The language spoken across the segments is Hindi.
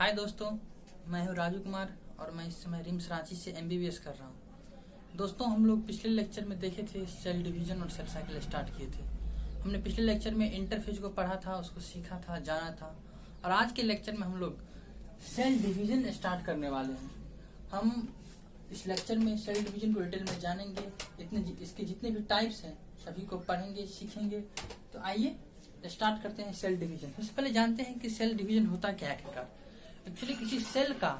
हाय दोस्तों, मैं हूं राजू कुमार और मैं इस समय रिम्स रांची से एमबीबीएस कर रहा हूं। दोस्तों, हम लोग पिछले लेक्चर में देखे थे सेल डिवीजन और सेल साइकिल स्टार्ट किए थे। हमने पिछले लेक्चर में इंटरफेज को पढ़ा था, उसको सीखा था, जाना था। और आज के लेक्चर में हम लोग सेल डिवीजन स्टार्ट करने वाले हैं। हम इस लेक्चर में सेल डिवीजन को डिटेल में जानेंगे, इसके जितने भी टाइप्स हैं सभी को पढ़ेंगे, सीखेंगे। तो आइए स्टार्ट करते हैं सेल डिवीजन। सबसे पहले जानते हैं कि सेल डिवीजन होता क्या है। एक्चुअली किसी सेल का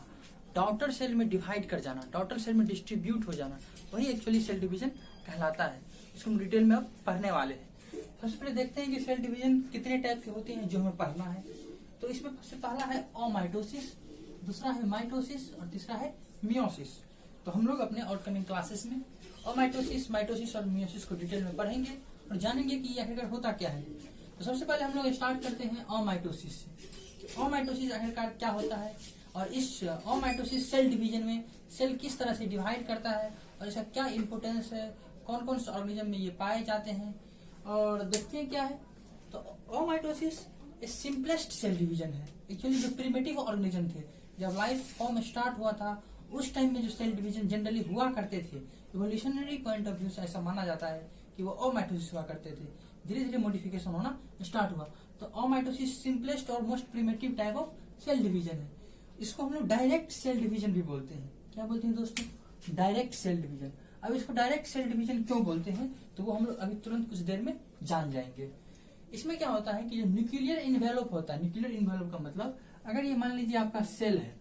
डॉटर सेल में डिवाइड कर जाना, डॉटर सेल में डिस्ट्रीब्यूट हो जाना, वही एक्चुअली सेल डिवीजन कहलाता है। इसको हम डिटेल में अब पढ़ने वाले हैं। सबसे पहले देखते हैं कि सेल डिवीजन कितने टाइप के होते हैं जो हमें पढ़ना है। तो इसमें सबसे पहला है ओमाइटोसिस, दूसरा है माइटोसिस और तीसरा है मियोसिस। तो हम लोग अपने आउटकमिंग क्लासेस में ओमाइटोसिस, माइटोसिस और मियोसिस को डिटेल में पढ़ेंगे और जानेंगे कि यह आखिरकार होता क्या है। तो सबसे पहले हम लोग स्टार्ट करते हैं ओमाइटोसिस से। ओमाइटोसिस आखिरकार क्या होता है और इस ओमाइटोसिस सेल डिवीजन में सेल किस तरह से डिवाइड करता है और इसका क्या इंपोर्टेंस है, कौन कौन से ऑर्गेनिज्म में ये पाए जाते हैं और देखते हैं क्या है। तो ओमाइटोसिस सिंपलेस्ट सेल डिवीजन है। एक्चुअली जो प्रिमिटिव ऑर्गेनिज्म थे, जब लाइफ फॉर्म स्टार्ट हुआ था उस टाइम में जो सेल डिवीजन जनरली हुआ करते थे, इवोल्यूशनरी पॉइंट ऑफ व्यू से ऐसा माना जाता है कि वो ओमाइटोसिस हुआ करते थे। धीरे धीरे मॉडिफिकेशन होना स्टार्ट हुआ। तो ओमाइटोसिस सिंपलेस्ट और most primitive type of cell division है। इसको हम लोग डायरेक्ट सेल डिवीजन भी बोलते हैं। क्या बोलते हैं दोस्तों? Direct cell division. अब इसको डायरेक्ट सेल डिवीजन क्यों बोलते हैं तो वो हम लोग अभी तुरंत कुछ देर में जान जाएंगे। इसमें क्या होता है कि जो न्यूक्लियर इन्वेलप होता है, न्यूक्लियर इन्वेलप का मतलब अगर ये मान लीजिए आपका सेल है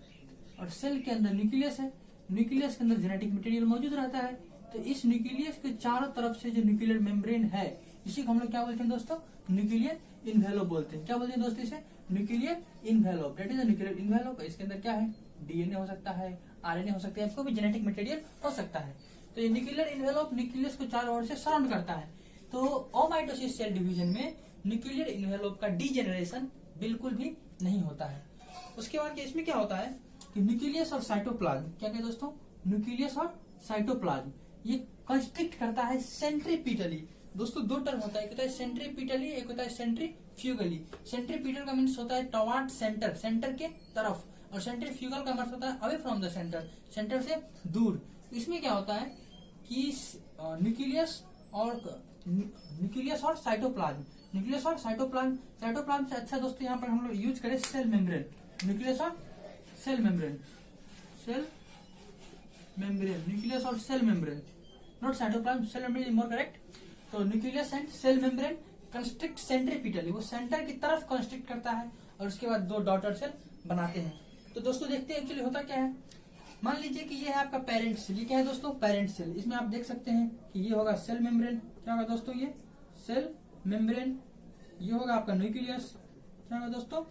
और सेल के अंदर न्यूक्लियस है, न्यूक्लियस के अंदर जेनेटिक मटेरियल मौजूद रहता है, तो इस न्यूक्लियस के चारों तरफ से जो न्यूक्लियर मेम्ब्रेन है इसी को हम लोग क्या बोलते हैं दोस्तों? न्यूक्लियर इन्वेलप बोलते हैं। क्या बोलते हैं दोस्तों इसे? Nuclear envelope. That is a nuclear envelope. इसके अंदर क्या है? डीएनए हो सकता है, आरएनए हो सकता है, इसको भी जेनेटिक मटेरियल हो सकता है। तो ये न्यूक्लियर इन्वेलप न्यूक्लियस को चारों ओर से सराउंड करता है। तो ओमाइटोसिस सेल डिवीजन में न्यूक्लियर इन्वेलप का डीजेनरेशन बिल्कुल भी नहीं होता है। उसके बाद इसमें क्या होता है कि न्यूक्लियस और साइटोप्लाज्म, क्या क्या दोस्तों? न्यूक्लियस और साइटोप्लाज्म ये कंस्ट्रिक्ट करता है सेंट्रीपिटली। दोस्तों दो टर्म होता है, एक होता है सेंट्रीपिटली, एक होता है सेंट्रीफ्यूगली। सेंट्रीपिटल का मीन्स होता है टॉवर्ड सेंटर, सेंटर के तरफ, और सेंट्रीफ्यूगल का मतलब होता है away from the centre, centre से दूर। इसमें क्या होता है कि न्यूक्लियस और साइटोप्लाज्म, न्यूक्लियस और साइटोप्लाज्म, साइटोप्लाज्म से अच्छा दोस्तों यहाँ पर हम लोग यूज करें सेल मेम्ब्रेन। न्यूक्लियस और cell membrane, cell membrane, nucleus और cell membrane, not cytoplasm, cell membrane is more correct. तो nucleus and cell membrane constrict centripetally, वो सेंटर की तरफ कंस्ट्रिक्ट करता है और उसके बाद दो डॉटर सेल बनाते हैं। तो दोस्तों देखते हैं एक्चुअली होता क्या है। मान लीजिए कि ये है आपका पेरेंट सेल। ये क्या है दोस्तों? Parent cell. इसमें आप देख सकते हैं कि ये होगा सेल मेम्ब्रेन। क्या होगा दोस्तों? ये सेल मेम्ब्रेन। ये होगा आपका न्यूक्लियस। क्या होगा दोस्तों?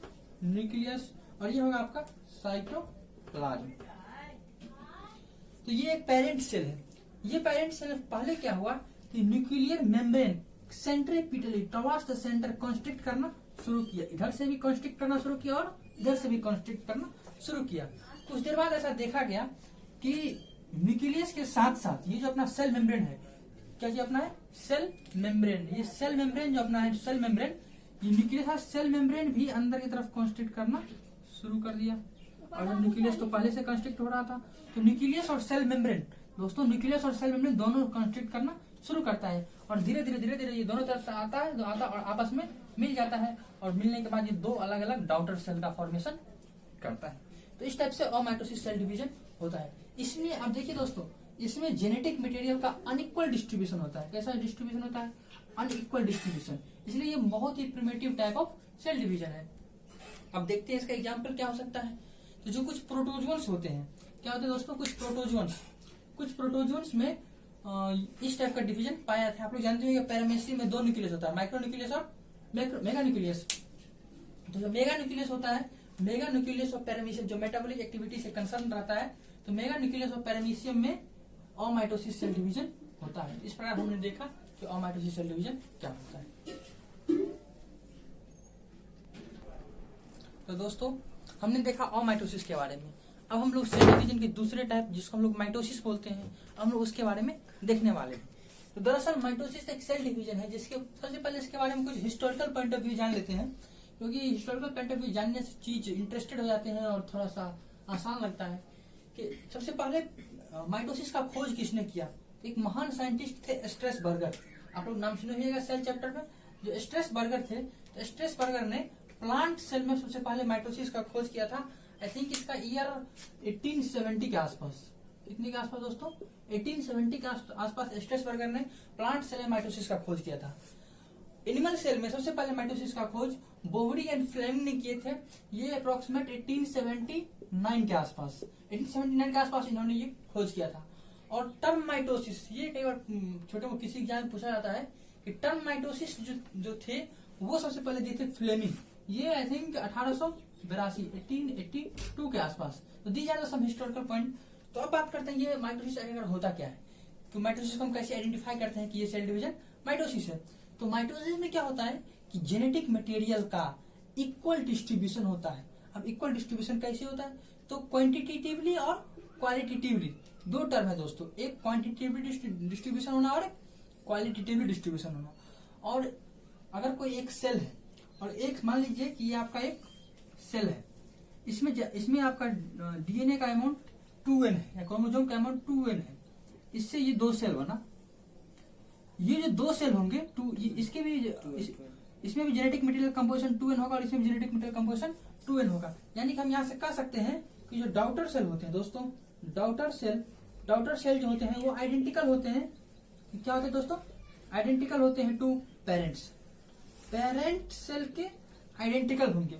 न्यूक्लियस। और ये होगा आपका साइटोप्लाज्म। तो ये एक पेरेंट सेल है। ये पेरेंट सेल पहले क्या हुआ कि nuclear membrane centripetally towards the centre constrict करना शुरू किया। इधर से भी कंस्ट्रिक्ट करना शुरू किया और इधर से भी कंस्ट्रिक्ट करना शुरू किया। कुछ देर बाद ऐसा देखा गया कि न्यूक्लियस के साथ साथ ये जो अपना सेल मेम्ब्रेन है, क्या ये अपना है? Cell membrane. ये सेल मेम्ब्रेन जो अपना है सेल मेम्ब्रेन, ये न्यूक्लियस का सेल मेम्ब्रेन भी अंदर की तरफ कंस्ट्रिक्ट करना शुरू कर दिया। और न्यूक्लियस तो पहले से कंस्ट्रिक्ट हो रहा था, तो न्यूक्लियस और सेल मेम्ब्रेन दोस्तों, न्यूक्लियस और सेल मेम्ब्रेन दोनों कंस्ट्रिक्ट करना शुरू करता है और धीरे धीरे ये दोनों तरफ से आता है, तो आता और आपस में मिल जाता है और मिलने के बाद ये दो अलग अलग डॉटर सेल का फॉर्मेशन करता है। तो इस टाइप से ओमाइटोसिस सेल डिवीजन होता है। इसमें आप देखिए दोस्तों, इसमें जेनेटिक मटेरियल का अनइक्वल डिस्ट्रीब्यूशन होता है। कैसा डिस्ट्रीब्यूशन होता है? Unequal distribution. इसलिए ये बहुत ही primitive type of cell division है। अब देखते हैं इसका एग्जाम्पल क्या हो सकता है। तो जो कुछ प्रोटोजोन्स होते हैं, क्या होते हैं दोस्तों? कुछ प्रोटोजोन्स में इस टाइप का डिवीजन पाया था। आप लोग जानते हैं कि पैरामेसियम में दो न्यूक्लियस होता है, माइक्रो न्यूक्लियस और मेगा न्यूक्लियस। तो जो मेगा न्यूक्लियस होता है, मेगा न्यूक्लियस ऑफ पैरामीशियम जो मेटाबॉलिक एक्टिविटी से कंसर्न रहता है, तो मेगा न्यूक्लियस ऑफ पैरामीशियम में ओमाइटोसिस सेल डिवीजन होता है। इस प्रकार हमने देखा कि ओमाइटोसिस सेल डिवीजन क्या होता है। तो दोस्तों हमने देखा ओमाइटोसिस के बारे में। अब हम लोग सेल डिवीजन के दूसरे टाइप, जिसको हम लोग माइटोसिस बोलते हैं, हम लोग उसके बारे में देखने वाले हैं। तो दरअसल माइटोसिस एक सेल डिवीजन है जिसके सबसे पहले इसके बारे में कुछ हिस्टोरिकल पॉइंट ऑफ व्यू जान लेते हैं। क्योंकि हिस्टोरिकल पॉइंट ऑफ व्यू जानने से चीज इंटरेस्टेड हो जाते हैं और थोड़ा सा आसान लगता है। कि सबसे पहले माइटोसिस का खोज किसने किया? एक महान साइंटिस्ट थे स्ट्रेसबर्गर। आप लोग नाम सुने होंगे सेल चैप्टर में। जो स्ट्रेसबर्गर थे, तो स्ट्रेसबर्गर ने प्लांट सेल में सबसे पहले माइटोसिस का खोज किया था। आई थिंक इसका ईयर 1870 के आसपास। कितने के आसपास दोस्तों? 1870 के आसपास स्ट्रेसबर्गर ने प्लांट सेल में माइटोसिस का खोज किया था। एनिमल सेल में सबसे पहले माइटोसिस का खोज बोवरी एंड फ्लेमिंग ने किए थे। ये अप्रोक्सीमेट 1879 के आसपास, 1879 के आसपास इन्होंने ये खोज किया था। और टर्म माइटोसिस, ये कई बार छोटे मोटे किसी एग्जाम में पूछा जाता है कि टर्म माइटोसिस जो थे वो सबसे पहले दिए थे फ्लेमिंग। ये आई थिंक 1882 के आसपास। तो these are some historical point. तो अब बात करते हैं ये माइटोसिस आखिर होता क्या है, तो माइटोसिस को हम कैसे आइडेंटिफाई करते हैं कि ये सेल डिवीजन माइटोसिस है। तो माइटोसिस में क्या होता है कि जेनेटिक मटेरियल का इक्वल डिस्ट्रीब्यूशन होता है। अब इक्वल डिस्ट्रीब्यूशन कैसे होता है? तो क्वांटिटेटिवली और क्वालिटेटिवली दो टर्म है दोस्तों, एक क्वांटिटेटिवली डिस्ट्रीब्यूशन होना और क्वालिटेटिवली डिस्ट्रीब्यूशन होना। और अगर कोई एक सेल है और एक मान लीजिए कि ये आपका एक सेल है, इसमें आपका डीएनए का अमाउंट 2n है या क्रोमोसोम का अमाउंट 2n है। इससे ये दो सेल बना, ये जो दो सेल होंगे इसमें भी जेनेटिक मटेरियल कंपोजिशन 2n होगा और इसमें भी जेनेटिक मटेरियल कंपोजिशन 2n होगा। यानी कि हम यहाँ से कह सकते हैं कि जो डॉटर सेल होते हैं दोस्तों, डॉटर सेल जो होते हैं वो आइडेंटिकल होते हैं। क्या होते हैं दोस्तों? आइडेंटिकल होते हैं टू पेरेंट्स। पेरेंट सेल के आइडेंटिकल होंगे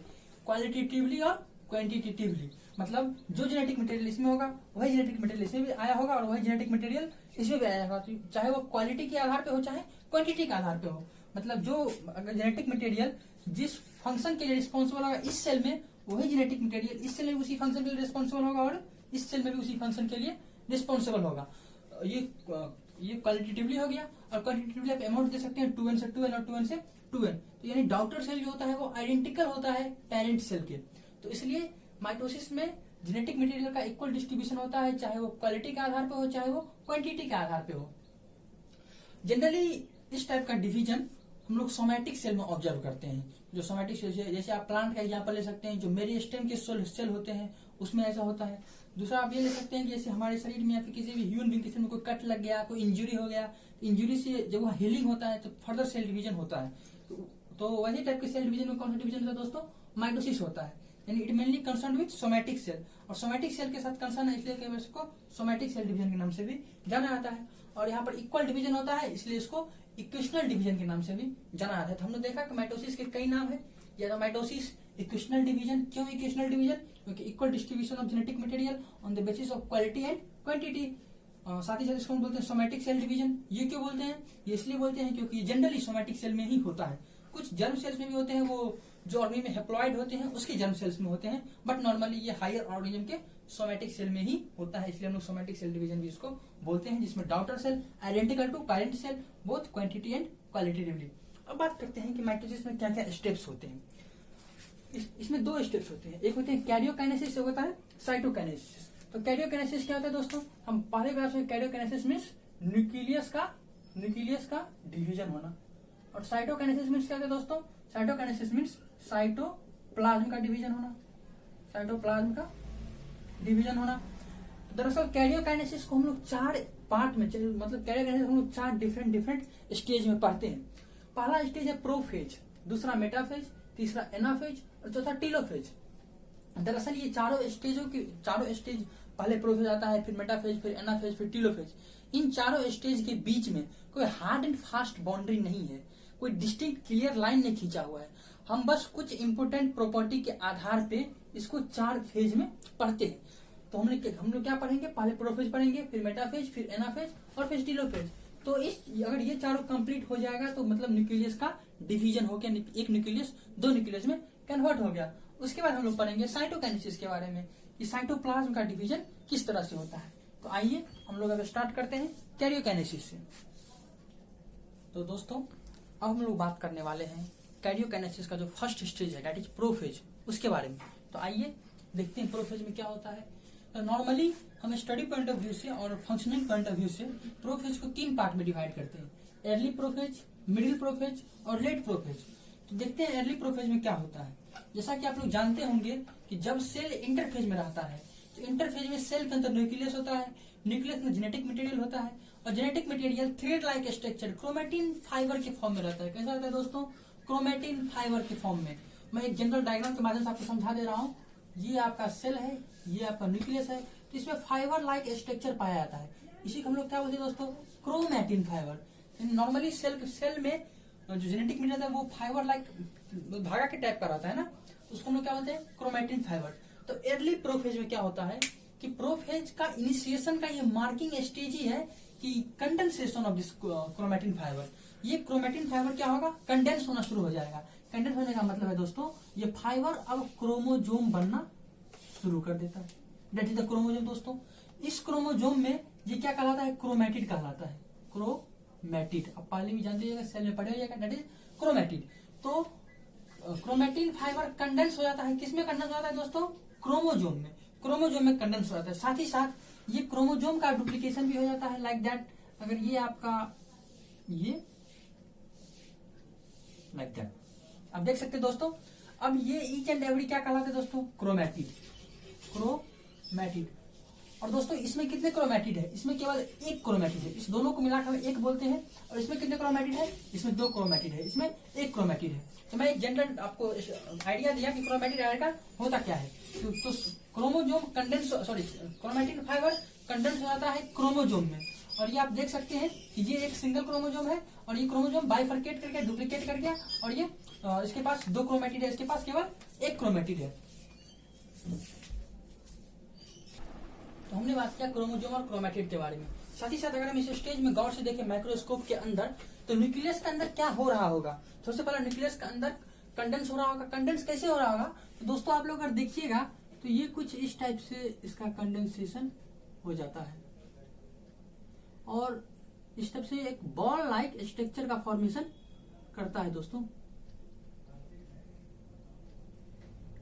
क्वालिटेटिवली और क्वांटिटेटिवली। मतलब जो जेनेटिक मटेरियल इसमें होगा वही जेनेटिक मटेरियल इसमें भी आया होगा और वही जेनेटिक मटेरियल इसमें भी आया होगा। तो चाहे वो क्वालिटी के आधार पे हो चाहे क्वांटिटी के आधार पे हो। मतलब जो अगर जेनेटिक मटेरियल जिस फंक्शन के लिए रिस्पॉन्सिबल होगा इस सेल में, वही जेनेटिक मटेरियल इस सेल में उसी फंक्शन के लिए रिस्पॉन्सिबल होगा और इस सेल में भी उसी फंक्शन के लिए रिस्पॉन्सिबल होगा। ये क्वालिटेटिवली हो गया। और क्वांटिटेटिवली आप अमाउंट दे सकते हैं 2n से 2n और 2n से 2n। तो यानी डॉटर सेल जो होता है वो आइडेंटिकल होता है पेरेंट सेल के। तो इसलिए माइटोसिस में जेनेटिक मटेरियल का इक्वल डिस्ट्रीब्यूशन होता है, चाहे वो क्वालिटी के आधार पे हो चाहे वो क्वांटिटी के आधार पे हो। जनरली इस टाइप का डिवीजन हम लोग सोमैटिक सेल में ऑब्जर्व करते हैं। जो सोमैटिक सेल जैसे आप प्लांट का एग्जांपल ले सकते हैं, जो मेरिस्टेम के सेल होते हैं उसमें ऐसा होता है। दूसरा आप ये ले सकते हैं कि जैसे हमारे शरीर में या फिर किसी भी ह्यूमन बीइंग में कोई कट लग गया, कोई इंजरी हो गया, इंजरी से जब वहाँ हीलिंग होता है तो फर्दर सेल डिवीजन होता है। तो वही टाइप के सेल डिवीजन में कौन सा डिवीजन होता है दोस्तों? माइटोसिस होता है। यानी it mainly concern with somatic cell, और सोमैटिक सेल के साथ कंसर्न है इसलिए इसको सोमैटिक सेल डिवीजन के नाम से भी जाना जाता है। और यहाँ पर इक्वल डिवीजन होता है इसलिए इसको इक्वेशनल डिवीजन के नाम से भी जाना जाता है। तो हमने देखा कि माइटोसिस के कई नाम है, या तो माइटोसिस इक्वेशनल डिवीजन। क्यों इक्वेशनल डिवीजन? क्योंकि equal distribution of genetic material on the basis of quality and quantity. साथ ही साथ इसको हम बोलते हैं सोमैटिक सेल डिवीजन। ये क्यों बोलते हैं? ये इसलिए बोलते हैं क्योंकि जनरली सोमैटिक सेल में ही होता है। कुछ जर्म सेल्स में भी होते हैं, वो जो ऑर्गेनिज्म में हेप्लॉइड होते हैं उसके जर्म सेल्स में होते हैं, बट नॉर्मली ये हायर ऑर्गेनिज्म के सोमैटिक सेल में ही होता है। इसलिए हम लोग सोमैटिक सेल डिवीजन भी इसको बोलते हैं, जिसमें daughter cell identical to parent cell both quantity and qualitatively. अब बात करते हैं कि माइटोसिस में क्या क्या स्टेप्स होते हैं। इसमें दो स्टेप्स होते हैं, एक होते हैं कैरियोकाइनेसिस, एक होता है साइटोकाइनेसिस। तो कैरियोकाइनेसिस क्या होता है दोस्तों? हम पहले क्लास में कैरियोकाइनेसिस मींस न्यूक्लियस का डिवीजन होना, और साइटोकाइनेसिस मींस क्या होता है दोस्तों? साइटोकाइनेसिस मींस साइटोप्लाज्म का डिवीजन होना, साइटोप्लाज्म का डिवीजन होना। दरअसल कैरियोकाइनेसिस को हम लोग चार पार्ट में, मतलब कैरियोकाइनेसिस हम लोग चार डिफरेंट स्टेज में पढ़ते हैं। पहला स्टेज है प्रोफेज, दूसरा मेटाफेज, तीसरा एनाफेज और चौथा टीलोफेज। दरअसल ये चारों स्टेज पहले प्रोफेज आता है, फिर मेटाफेज, फिर एनाफेज, फिर टीलोफेज। इन चारों स्टेज के बीच में कोई हार्ड एंड फास्ट बाउंड्री नहीं है, कोई डिस्टिंक्ट क्लियर लाइन नहीं खींचा हुआ है। हम बस कुछ इंपोर्टेंट प्रॉपर्टी के आधार पे इसको चार फेज में पढ़ते हैं। तो हम लोग क्या पढ़ेंगे? पहले प्रोफेज पढ़ेंगे, फिर मेटाफेज, फिर एनाफेज और फिर टीलोफेज। तो अगर ये चारों कंप्लीट हो जाएगा तो मतलब न्यूक्लियस का डिवीजन हो गया, एक न्यूक्लियस दो न्यूक्लियस में कन्वर्ट हो गया। उसके बाद हम लोग पढ़ेंगे साइटोकाइनेसिस के बारे में, कि साइटोप्लाज्म का डिवीजन किस तरह से होता है। तो आइए हम लोग अब स्टार्ट करते हैं कैरियोकाइनेसिस से। तो दोस्तों अब हम लोग बात करने वाले हैं कैरियोकाइनेसिस का जो फर्स्ट स्टेज है, दैट इज प्रोफेज, उसके बारे में। तो आइए देखते हैं प्रोफेज में क्या होता है। तो नॉर्मली हम स्टडी पॉइंट ऑफ व्यू से और फंक्शनिंग पॉइंट ऑफ व्यू से प्रोफेज को तीन पार्ट में डिवाइड करते हैं, अर्ली प्रोफेज, मिडिल प्रोफेज और लेट प्रोफेज। तो देखते हैं अर्ली प्रोफेज में क्या होता है। जैसा कि आप लोग जानते होंगे कि जब सेल इंटरफेज में रहता है तो इंटरफेज में सेल के अंदर न्यूक्लियस होता है, न्यूक्लियस में जेनेटिक मटेरियल होता है और genetic material thread like structure chromatin fibre के फॉर्म में रहता है। कैसा रहता है दोस्तों? क्रोमेटिन फाइबर के फॉर्म में। मैं एक जनरल डायग्राम के माध्यम से आपको समझा दे रहा हूँ। ये आपका सेल है, ये आपका न्यूक्लियस है, तो इसमें फाइबर लाइक स्ट्रक्चर पाया जाता है। इसी को हम लोग क्या बोलते हैं दोस्तों? Chromatin fibre. नॉर्मली सेल में जो जेनेटिक मटेरियल है वो फाइबर लाइक धागा के टाइप का रहता है ना, उसको हम लोग क्या बोलते हैं? Chromatin fibre. तो अर्ली प्रोफेज में क्या होता है कि प्रोफेज का इनिशिएशन का ये मार्किंग स्टेज ही है कि condensation of this chromatin fibre. ये क्रोमेटिन फाइबर क्या होगा? कंडेंस होना शुरू हो जाएगा। कंडेंस होने का मतलब है दोस्तों ये फाइबर अब क्रोमोजोम बनना शुरू कर देता है। दैट इज द क्रोमोजोम दोस्तों। इस क्रोमोजोम में ये क्या कहलाता है? क्रोमेटिड कहलाता है। क्रोमेटिड अब पहले भी जानते जाएगा, सेल में पढ़े हो जाएगा, दैट इज क्रोमेटिड। तो क्रोमेटिन फाइबर कंडेंस हो जाता है। किसमें कंडेंस हो जाता है दोस्तों? क्रोमोजोम में। क्रोमोजोम में कंडेंस हो जाता है। साथ ही साथ ये क्रोमोजोम का डुप्लीकेशन भी हो जाता है लाइक दैट। अगर ये आपका ये लाइक दैट आप देख सकते हैं दोस्तों। अब ये ईच एंड एवरी क्या कहलाते हैं दोस्तों? क्रोमेटिड। क्रोमेटिड। और दोस्तों इसमें कितने क्रोमेटिड है? इसमें केवल एक क्रोमेटिड है। इस दोनों को मिलाकर एक बोलते हैं। और इसमें कितने क्रोमेटिड है? इसमें 2 क्रोमेटिड है, इसमें 1 क्रोमेटिड है। तो मैं एक जनरल आपको आइडिया दिया कि क्रोमेटिड का होता क्या है। तो chromosome condense chromatin fibre condense हो जाता है क्रोमोजोम में। और ये आप देख सकते हैं कि ये एक सिंगल क्रोमोजोम है और ये क्रोमोजोम बाइफरकेट करके डुप्लीकेट कर गया और ये इसके पास 2 क्रोमेटिड है, इसके पास केवल 1 क्रोमेटिड है। तो हमने बात किया क्रोमोजोम और क्रोमेटिड के बारे में। साथ ही साथ अगर हम इस स्टेज में गौर से देखें माइक्रोस्कोप के अंदर तो न्यूक्लियस के अंदर क्या हो रहा होगा? सबसे पहले न्यूक्लियस के अंदर कंडेंस हो रहा होगा। कंडेंस कैसे हो रहा होगा? तो दोस्तों आप लोग अगर देखिएगा तो ये कुछ इस टाइप से इसका कंडेंसेशन हो जाता है और इस टाइप से एक बॉल लाइक स्ट्रक्चर का फॉर्मेशन करता है दोस्तों।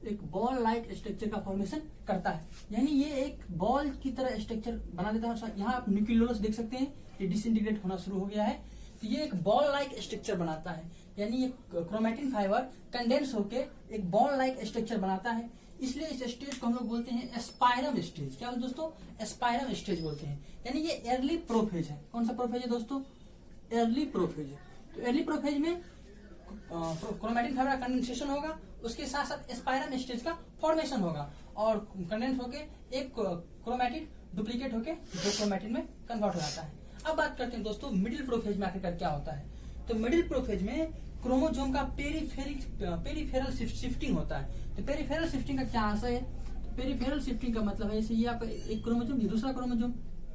एक बॉल लाइक स्ट्रक्चर का फॉर्मेशन करता है, यानी ये एक बॉल की तरह स्ट्रक्चर बना देता है। यहाँ आप न्यूक्लियोलस देख सकते हैं, ये डिसइंटीग्रेट होना शुरू हो गया है। तो ये एक बॉल लाइक स्ट्रक्चर बनाता है, यानी ये क्रोमेटिन फाइबर कंडेंस होके एक बॉल लाइक स्ट्रक्चर बनाता है। इसलिए इस स्टेज को हम लोग बोलते हैं एस्पायरम स्टेज। क्या दोस्तों? एस्पायरम स्टेज बोलते हैं। यानी ये अर्ली प्रोफेज है। कौन सा प्रोफेज है दोस्तों? अर्ली प्रोफेज है। तो अर्ली प्रोफेज में क्रोमेटिन फाइबर का कंडेंसेशन होगा, उसके साथ साथ एस्पायरम स्टेज का फॉर्मेशन होगा और कंडेंस होके एक क्रोमेटिड डुप्लीकेट होके 2 क्रोमेटिड में कन्वर्ट हो जाता है। अब बात करते हैं दोस्तों मिडिल प्रोफेज में आखिरकार क्या होता है। तो मिडिल प्रोफेज में क्रोमोजोम का पेरीफेरल शिफ्टिंग होता है। तो पेरीफेरल शिफ्टिंग का क्या आशय है? पेरीफेरल शिफ्टिंग का मतलब है जैसे ये आपका एक क्रोमोजोम, ये दूसरा क्रोमोजोम,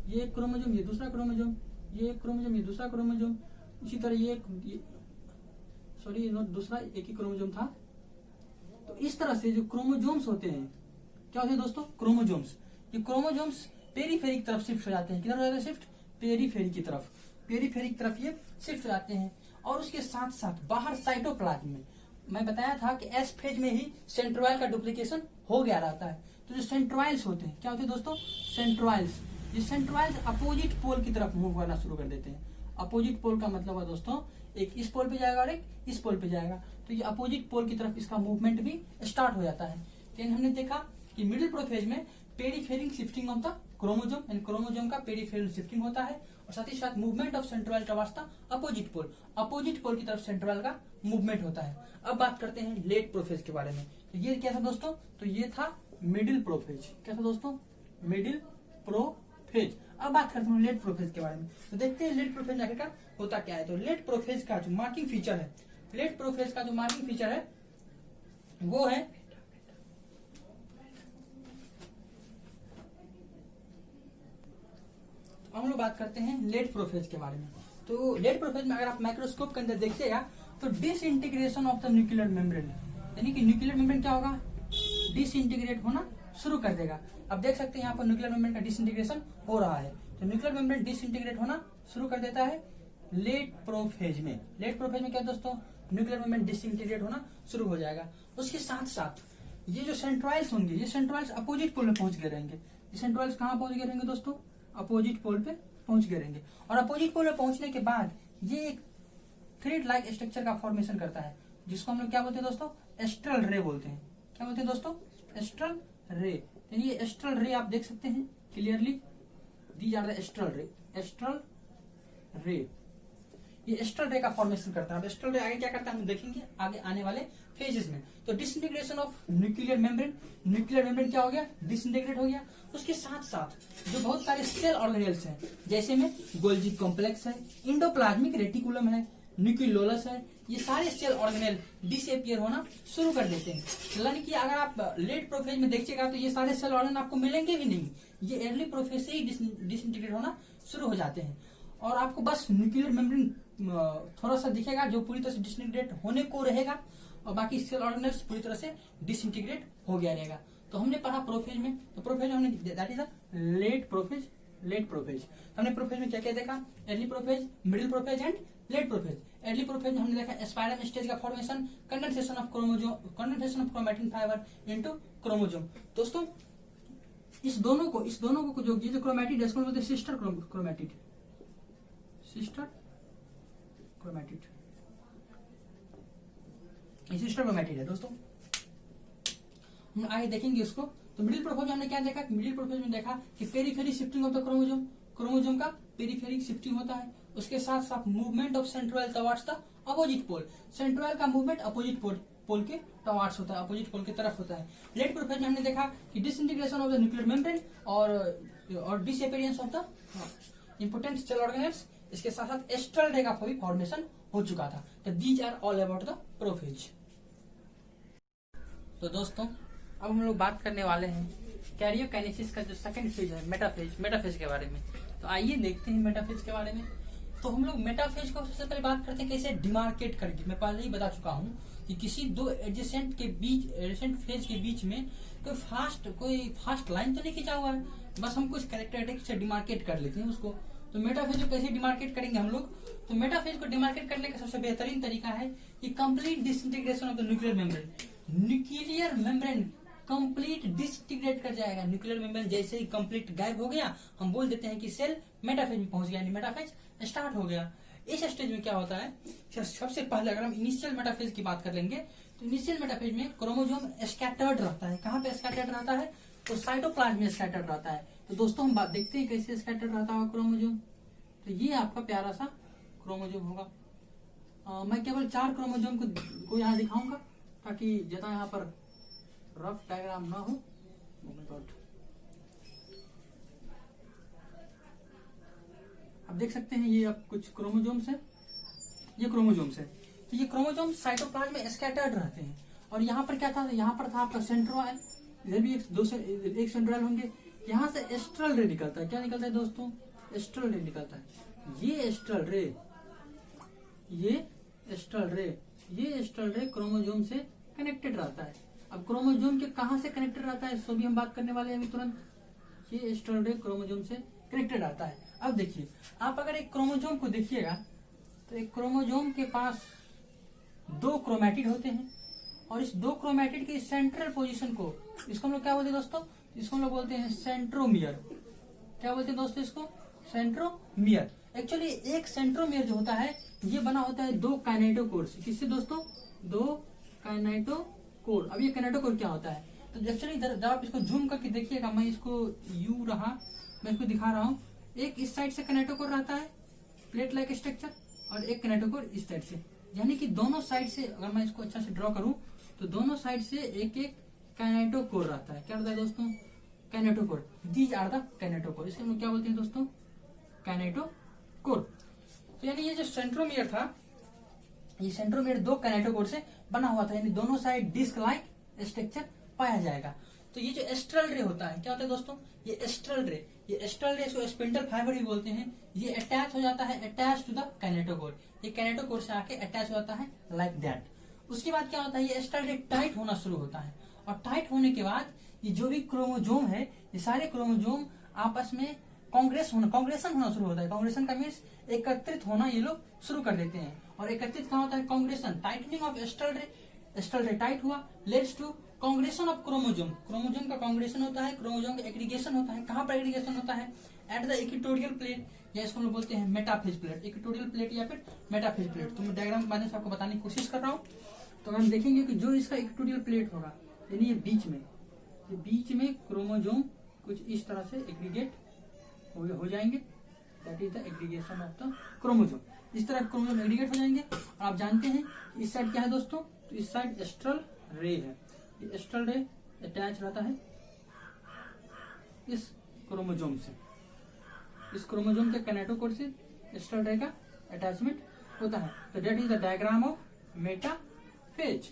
ये एक क्रोमोजोम, ये दूसरा क्रोमोजोम, ये एक क्रोमोजोम, ये दूसरा क्रोमोजोम, इसी तरह ये सॉरी दूसरा एक ही क्रोमोजोम था। तो इस तरह से जो क्रोमोजोम्स होते हैं क्या होते हैं दोस्तों? क्रोमोजोम्स। ये क्रोमोजोम्स पेरीफेरी की तरफ शिफ्ट हो जाते हैं। किधर हो जाते हैं शिफ्ट? पेरीफेरी की तरफ। पेरीफेरी की तरफ ये शिफ्ट हो जाते हैं और उसके साथ साथ बाहर साइटोप्लाज्म में मैं बताया था कि एस फेज में ही सेंट्रोइल का डुप्लीकेशन हो गया रहता है। तो जो सेंट्रोइल्स होते हैं क्या होते हैं दोस्तों? सेंट्रोइल्स। ये सेंट्रोइल्स अपोजिट पोल की तरफ मूव करना शुरू कर देते हैं। अपोजिट पोल का मतलब है दोस्तों एक इस पोल पे जाएगा और एक इस पोल पे जाएगा। तो ये अपोजिट पोल की तरफ इसका मूवमेंट भी स्टार्ट हो जाता है। लेकिन हमने देखा कि मिडिल प्रोफेज में peripheric shifting of the chromosome, यानी क्रोमोजोम का पेरीफेरल शिफ्टिंग होता है और साथ ही साथ movement of centriole towards the opposite pole. Opposite pole की तरफ सेंट्रोइल का मूवमेंट होता है। अब बात करते हैं लेट प्रोफेज के बारे में। तो ये क्या था दोस्तों? तो ये था मिडिल प्रोफेज। क्या था दोस्तों? Middle prophase. अब बात करते हैं लेट प्रोफेज के बारे में। तो देखते हैं लेट प्रोफेज आखिरकार होता क्या है। तो लेट प्रोफेज का जो मार्किंग फीचर है, लेट प्रोफेज का जो मार्किंग फीचर है वो है हम लोग बात करते हैं लेट प्रोफेज के बारे में। तो लेट प्रोफेज में अगर आप माइक्रोस्कोप के अंदर देखिएगा तो disintegration of the nuclear membrane, यानी कि न्यूक्लियर मेम्ब्रेन क्या होगा? डिसइंटीग्रेट होना शुरू कर देगा। अब देख सकते हैं यहाँ पर न्यूक्लियर मेम्ब्रेन का डिसइंटीग्रेशन हो रहा है। तो न्यूक्लियर मेम्ब्रेन डिसइंटीग्रेट होना शुरू कर देता है लेट प्रोफेज में। लेट प्रोफेज में क्या दोस्तों? न्यूक्लियर मेम्ब्रेन डिसइंटीग्रेट होना शुरू हो जाएगा। उसके साथ साथ ये जो सेंट्रोइल्स होंगे, ये सेंट्रोइल्स अपोजिट पोल में पहुंच गए रहेंगे। ये सेंट्रोइल्स कहाँ पहुंच गए रहेंगे दोस्तों? अपोजिट पोल पे पहुंच गए रहेंगे। और अपोजिट पोल पे पहुंचने के बाद ये एक थ्रेड लाइक स्ट्रक्चर का फॉर्मेशन करता है। जिसको हम लोग क्या बोलते हैं दोस्तों, एस्ट्रल रे बोलते हैं। क्या बोलते हैं दोस्तों, एस्ट्रल रे। तो ये एस्ट्रल रे आप देख सकते हैं clearly, these are the astral ray. Astral ray ये एस्ट्रल रे का फॉर्मेशन करता है। अब एस्ट्रल रे आगे क्या करता है हम देखेंगे आगे आने वाले फेजेस में। तो disintegration of nuclear membrane, nuclear membrane क्या हो गया, डिसइंटीग्रेट हो गया। उसके साथ साथ जो बहुत सारे सेल ऑर्गेनेल्स हैं, जैसे में गोल्जी कॉम्प्लेक्स है, इंडोप्लाज्मिक रेटिकुलम है, न्यूक्लियोलस है, ये सारे सेल ऑर्गेनेल डिसअपियर होना शुरू कर देते हैं। यानी कि अगर आप लेट प्रोफेज में देखिएगा तो ये सारे सेल ऑर्गेनेल आपको मिलेंगे भी नहीं, ये अर्ली प्रोफेज से ही डिसइंटीग्रेट होना शुरू हो जाते हैं। और आपको बस न्यूक्लियर मेम्ब्रेन थोड़ा सा दिखेगा जो पूरी तरह से डिसइंटीग्रेट होने को रहेगा, और बाकी सेल ऑर्गेनेल्स पूरी तरह से डिसइंटीग्रेट हो गया रहेगा। तो हमने पढ़ा प्रोफेज में, तो प्रोफेज हमने that is a late prophase. Late prophase हमने प्रोफेज में क्या क्या देखा, early prophase, middle prophase and late prophase. Early prophase में हमने देखा स्पाइरल स्टेज का formation, condensation of chromosome, condensation of chromatin fibre into chromosome. दोस्तों इस दोनों को जो ये जो क्रोमैटिड है इसको बोलते हैं सिस्टर क्रोमैटिड, सिस्टर क्रोमैटिड, ये सिस्टर क्रोमैटिड है दोस्तों। हम आगे देखेंगे इसको। तो मिडिल प्रोफेज में हमने क्या देखा, मिडिल प्रोफेज में देखा कि periphery shifting of the chromosome, chromosome का पेरीफेरिक शिफ्टिंग होता है। उसके साथ साथ movement of centriole towards the opposite pole, centriole का मूवमेंट अपोजिट पोल के टुवर्ड्स होता है, अपोजिट पोल की तरफ होता है। लेट प्रोफेज में हमने देखा कि disintegration of the nuclear membrane और disappearance of the important cell organelles. इसके साथ साथ एस्ट्रल रे का भी फॉर्मेशन हो चुका था। तो these are all about the prophase. तो दोस्तों अब हम लोग बात करने वाले हैं कैरियोकाइनेसिस का जो सेकंड फेज है, मेटाफेज के बारे में। तो आइए देखते हैं मेटाफेज के बारे में। तो हम लोग मेटाफेज को सबसे पहले बात करते हैं कैसे डिमार्केट करके। मैं पहले ही बता चुका हूँ कि किसी दो एडजेसेंट फेज के बीच में कोई फास्ट लाइन तो नहीं खींचा हुआ है, बस हम कुछ कैरेक्टरिस्टिक से डिमार्केट कर लेते हैं उसको। तो मेटाफेज को कैसे डिमार्केट करेंगे हम लोग, तो मेटाफेज को डिमार्केट करने का सबसे बेहतरीन तरीका है कि complete disintegration of the nuclear membrane. Nuclear membrane complete disintegrate कर जाएगा। न्यूक्लियर मेम्ब्रेन जैसे ही कंप्लीट गायब हो गया हम बोल देते हैं कि सेल मेटाफेज में पहुंच गया, यानी मेटाफेज स्टार्ट हो गया। इस स्टेज में क्या होता है, सबसे पहले अगर हम इनिशियल मेटाफेज की बात कर लेंगे तो इनिशियल मेटाफेज में क्रोमोसोम स्कैटर्ड रहता है। कहाँ पे स्कैटर्ड रहता है, तो साइटोप्लाज्म में स्कैटर्ड रहता है। तो दोस्तों हम बात देखते हैं कैसे स्कैटर्ड रहता होगा क्रोमोसोम। तो ये आपका प्यारा सा क्रोमोसोम होगा। मैं केवल 4 क्रोमोसोम को यहाँ दिखाऊंगा ताकि ज्यादा यहाँ पर रफ डायग्राम ना हो। अब देख सकते हैं ये अब कुछ क्रोमोसोम्स है, ये क्रोमोसोम्स है। तो ये क्रोमोसोम साइटोप्लाज्म में स्कैटर्ड रहते हैं। और यहाँ पर क्या था, यहाँ पर था आपका सेंट्रोइल, इधर भी एक सेंट्रोइल होंगे। यहाँ से एस्ट्रल रे निकलता है। क्या निकलता है दोस्तों, एस्ट्रल रे निकलता है। ये एस्ट्रल रे क्रोमोसोम से कनेक्टेड रहता है। अब क्रोमोसोम के कहाँ से कनेक्टेड रहता है, इसको भी हम बात करने वाले हैं अभी तुरंत। ये एस्ट्रल रे क्रोमोसोम से कनेक्टेड रहता है। अब देखिए, आप अगर एक क्रोमोसोम को देखिएगा तो एक क्रोमोसोम के पास 2 क्रोमैटिड होते हैं, और इस 2 क्रोमैटिड की सेंट्रल पोजीशन को, इसको हम लोग क्या बोलते हैं दोस्तों, इसको हम लोग बोलते हैं सेंट्रोमियर। क्या बोलते हैं दोस्तों इसको, सेंट्रोमियर। एक्चुअली एक सेंट्रोमियर जो होता है ये बना होता है 2 काइनेटोकोर से। किससे दोस्तों, 2 काइनेटोकोर। अब ये काइनेटोकोर क्या होता है, तो एक्चुअली जब आप इसको जूम करके देखिएगा, मैं इसको मैं इसको दिखा रहा हूँ। एक इस साइड से काइनेटोकोर रहता है, प्लेट लाइक स्ट्रक्चर, और एक काइनेटोकोर इस साइड से। यानी कि दोनों साइड से, अगर मैं इसको अच्छा से ड्रॉ करूं तो दोनों साइड से एक एक काइनेटोकोर रहता है। क्या रहता है दोस्तों, kinetochore. These are the kinetochore. इसके हम लोग क्या बोलते हैं दोस्तों, काइनेटोकोर। तो यानी ये जो सेंट्रोमियर था, ये सेंट्रोमियर 2 काइनेटोकोर से बना हुआ था, यानी दोनों साइड डिस्क लाइक स्ट्रक्चर पाया जाएगा। तो ये जो एस्ट्रल रे होता है, क्या होता है दोस्तों, ये एस्ट्रल रे इसको स्पिंडल फाइबर भी बोलते हैं। ये अटैच हो जाता है, अटैच टू द काइनेटोकोर। ये काइनेटोकोर से आके अटैच हो जाता है लाइक दैट। उसके बाद क्या होता है, ये एस्ट्रल रे टाइट होना शुरू होता है, और टाइट होने के बाद ये जो भी क्रोमोसोम है, ये सारे क्रोमोसोम आपस में कांग्रेशन होना शुरू होता है। कांग्रेशन का मीन्स एकत्रित होना ये लोग शुरू कर देते हैं। और एकत्रित कहाँ होता है, congression, tightening of astral ray tight हुआ, leads to congression of chromosome. Chromosome का कांग्रेशन होता है, क्रोमोसोम का एग्रीगेशन होता है। कहाँ पर एग्रीगेशन होता है, एट द इक्वेटोरियल प्लेट, या इसको हम लोग बोलते हैं मेटाफेज प्लेट। इक्वेटोरियल प्लेट या फिर मेटाफेज प्लेट। तो मैं डायग्राम के माध्यम से आपको बताने की कोशिश कर रहा हूँ। तो हम देखेंगे कि जो इसका इक्वेटोरियल प्लेट होगा, यानी ये बीच में क्रोमोजोम कुछ इस तरह से एग्रीगेट हो जाएंगे। That is the aggregation of the chromosome. इस तरह क्रोमोजोम एग्रीगेट हो जाएंगे। आप जानते हैं इस साइड क्या है दोस्तों, तो इस साइड एस्ट्रल रे है। ये एस्ट्रल रे अटैच रहता है इस क्रोमोजोम से। इस क्रोमोजोम के कैनेटोकोर से एस्ट्रल रे का अटैचमेंट होता है। तो that is the diagram of metaphase.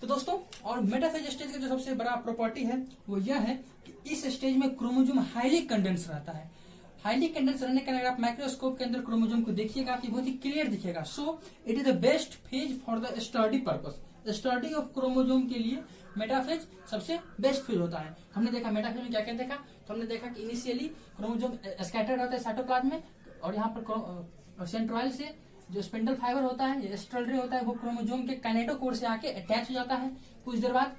तो दोस्तों, और मेटाफेज स्टेज का जो सबसे बड़ा प्रॉपर्टी है वो यह है कि इस स्टेज में क्रोमोजोम हाईली कंडेंस रहता है। हाईली कंडेंस रहने के अगर आप माइक्रोस्कोप के अंदर क्रोमोजोम को देखिएगा कि बहुत ही क्लियर दिखेगा। So it is the best phase for the study purpose. Study of chromosome के लिए मेटाफेज सबसे बेस्ट फेज होता है। हमने देखा मेटाफेज में क्या क्या देखा, तो हमने देखा कि इनिशियली क्रोमोजोम स्कैटर्ड होता है साइटोप्लाज्म में, और यहाँ पर सेंट्रोइड से जो स्पिंडल फाइबर होता है, एस्ट्रल रे होता है, वो क्रोमोजोम के काइनेटोकोर से आके अटैच हो जाता है। कुछ देर बाद